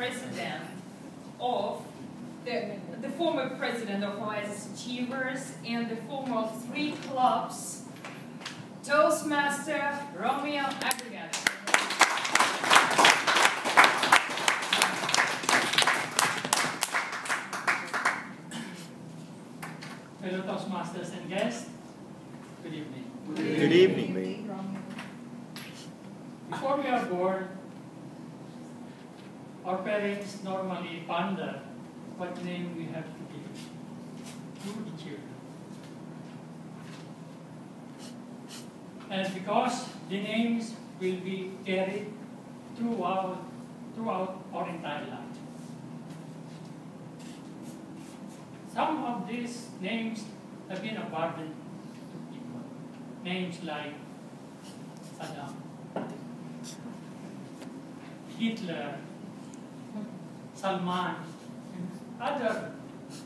president of the former president of Oasis Achievers and the former of 3 clubs, Toastmaster Romeo Agregado. Fellow Toastmasters and guests, good evening. Good evening. Before we are born, our parents normally ponder what name we have to give to the children. And because the names will be carried throughout our entire life. Some of these names have been a burden to people. Names like Saddam, Hitler, Salman, and other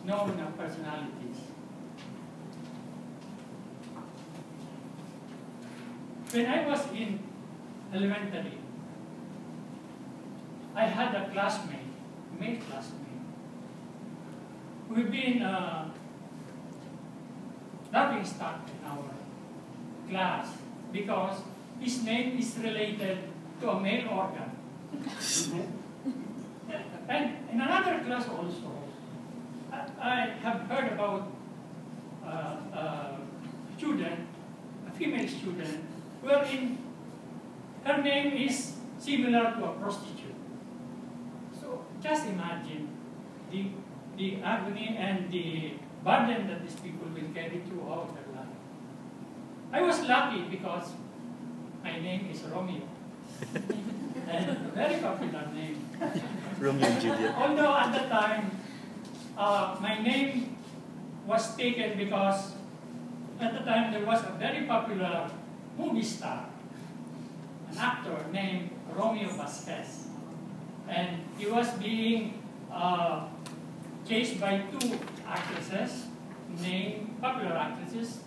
known personalities. When I was in elementary, I had a classmate, male classmate. We've been laughing stock in our class because his name is related to a male organ. And in another class also, I have heard about a female student, wherein her name is similar to a prostitute. So just imagine the agony and the burden that these people will carry throughout their life. I was lucky because my name is Romeo. And a very popular name. Romeo and Juliet. Although at the time, my name was taken because at the time there was a very popular movie star, an actor named Romeo Vasquez. And he was being chased by 2 actresses, popular actresses,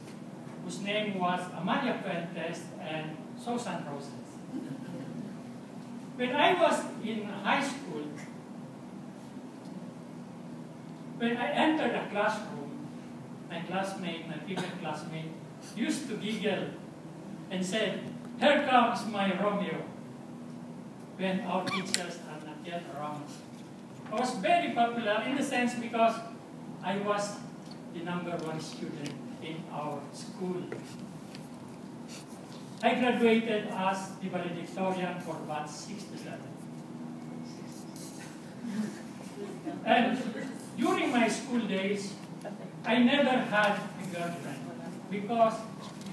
whose name was Amalia Fuentes and Susan Roses. When I was in high school, when I entered a classroom, my female classmate, used to giggle and said, "Here comes my Romeo," when our teachers are not yet around. I was very popular in the sense because I was the #1 student in our school. I graduated as the valedictorian for batch 6 to 7. And during my school days, I never had a girlfriend because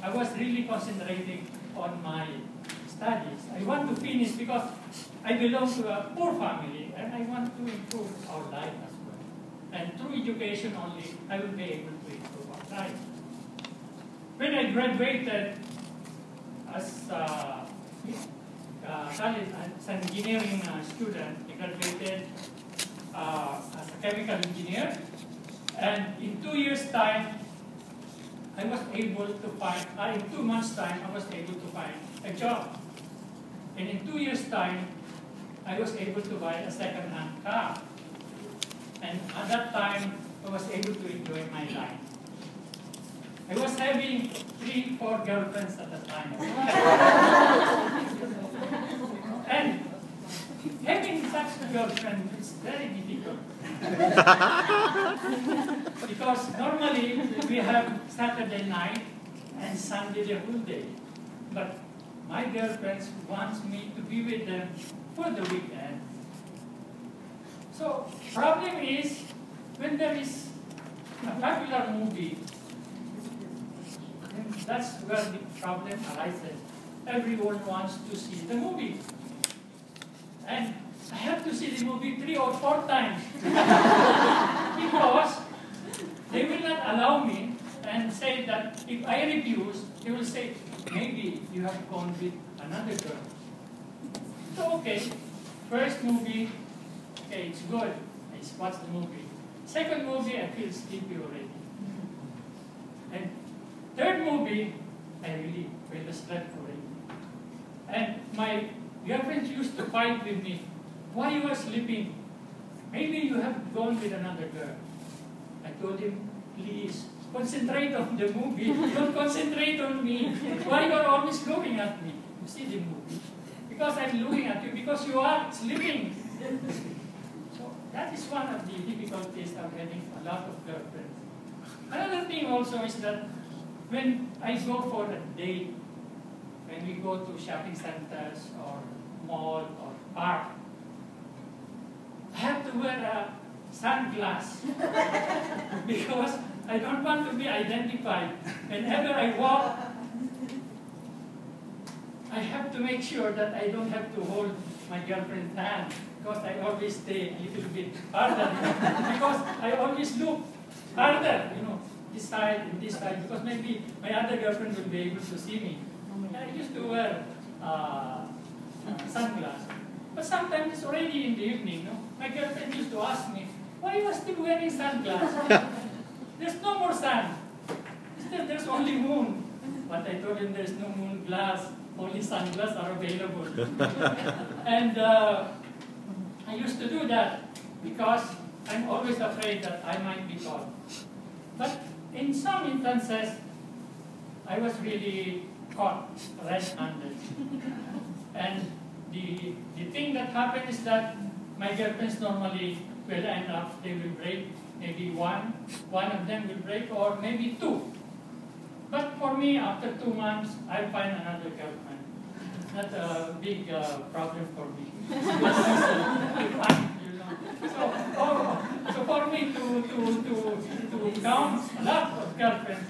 I was really concentrating on my studies. I want to finish because I belong to a poor family and I want to improve our life as well. And through education only, I will be able to improve our life. When I graduated as an engineering student, I graduated as a chemical engineer, and in 2 years' time, I was able to find, in 2 months' time, I was able to find a job. And in 2 years' time, I was able to buy a second-hand car. And at that time, I was able to enjoy my life. I was having 3, 4 girlfriends at the time. And having such a girlfriend is very difficult. Because normally we have Saturday night and Sunday the whole day. But my girlfriends wants me to be with them for the weekend. So problem is when there is a popular movie, that's where the problem arises. Everyone wants to see the movie. And I have to see the movie 3 or 4 times. Because they will not allow me and say that if I refuse, they will say, maybe you have gone with another girl. So okay, first movie, okay, it's good. I watch the movie. Second movie, I feel sleepy already. And third movie, I really feel slept already. And my girlfriends used to fight with me. Why you are sleeping maybe you have gone with another girl. I told him, please, concentrate on the movie. Don't concentrate on me. Why you are always looking at me? You see the movie? Because I'm looking at you, because you are sleeping. So that is one of the difficulties of having a lot of girlfriends. Another thing also is that when I go for a date, when we go to shopping centers or mall or park, I have to wear a sunglass because I don't want to be identified. Whenever I walk, I have to make sure that I don't have to hold my girlfriend's hand because I always stay a little bit harder, because I always look harder, this side and this side, because maybe my other girlfriend will be able to see me. And I used to wear sunglasses. But sometimes it's already in the evening. My girlfriend used to ask me, why you are still wearing sunglasses? There's no more sun. There's only moon. But I told him there's no moon glass. Only sunglasses are available. And I used to do that because I'm always afraid that I might be caught. But in some instances, I was really caught red-handed. And the thing that happened is that my girlfriends normally will end up, they will break, maybe one of them will break, or maybe two. But for me, after 2 months, I'll find another girlfriend. Not a big problem for me. So for me to count a lot of girlfriends.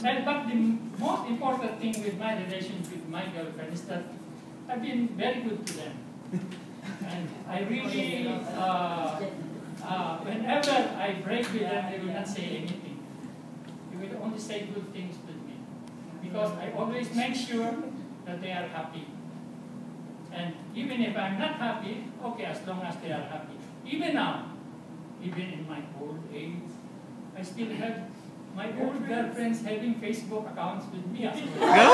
But the most important thing with my relationship with my girlfriend is that I've been very good to them. And I really, whenever I break with them, they will not say anything. They will only say good things with me. Because I always make sure that they are happy. And even if I'm not happy, okay, as long as they are happy. Even now, even in my old age, I still have my old girlfriends having Facebook accounts with me as well.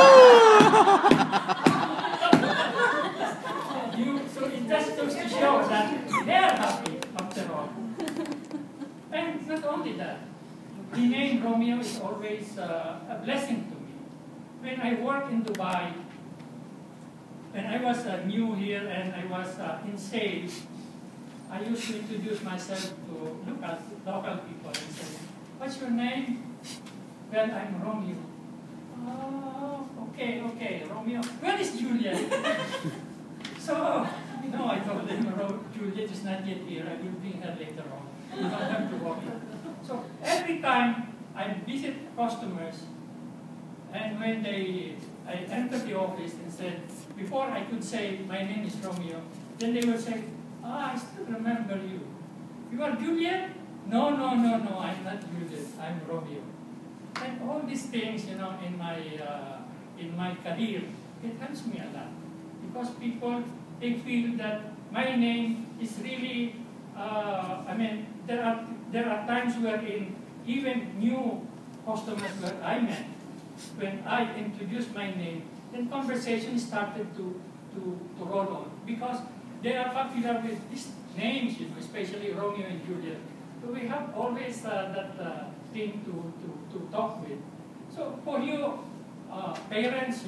So it just goes to show that they are happy after all. And not only that, the name Romeo is always a blessing to me. When I worked in Dubai, when I was new here and I was in sales, I used to introduce myself to look at local people and say, what's your name? Well, I'm Romeo. Oh, okay, Romeo. Where is Juliet? So, I told them, Juliet is not yet here. I will bring her later on. You don't have to worry. So, every time I visit customers, and when I entered the office and said, before I could say, my name is Romeo, then they would say, I still remember you. You are Juliet? No, I'm not Juliet. I'm Romeo. And all these things, in my career, it helps me a lot. Because people, they feel that my name is really, there are times wherein even new customers where I met, when I introduced my name, then conversation started to roll on. Because they are familiar with these names, especially Romeo and Juliet. So we have always that thing to talk with. So for you parents,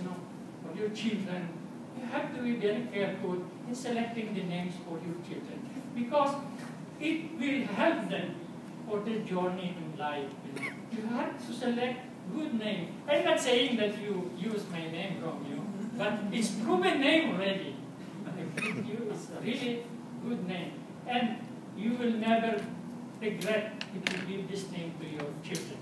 for your children, you have to be very careful in selecting the names for your children, because it will help them for their journey in life. You have to select good name. I'm not saying that you use my name, Romeo, but it's proven name already. It's a really good name, and you will never regret if you give this name to your children.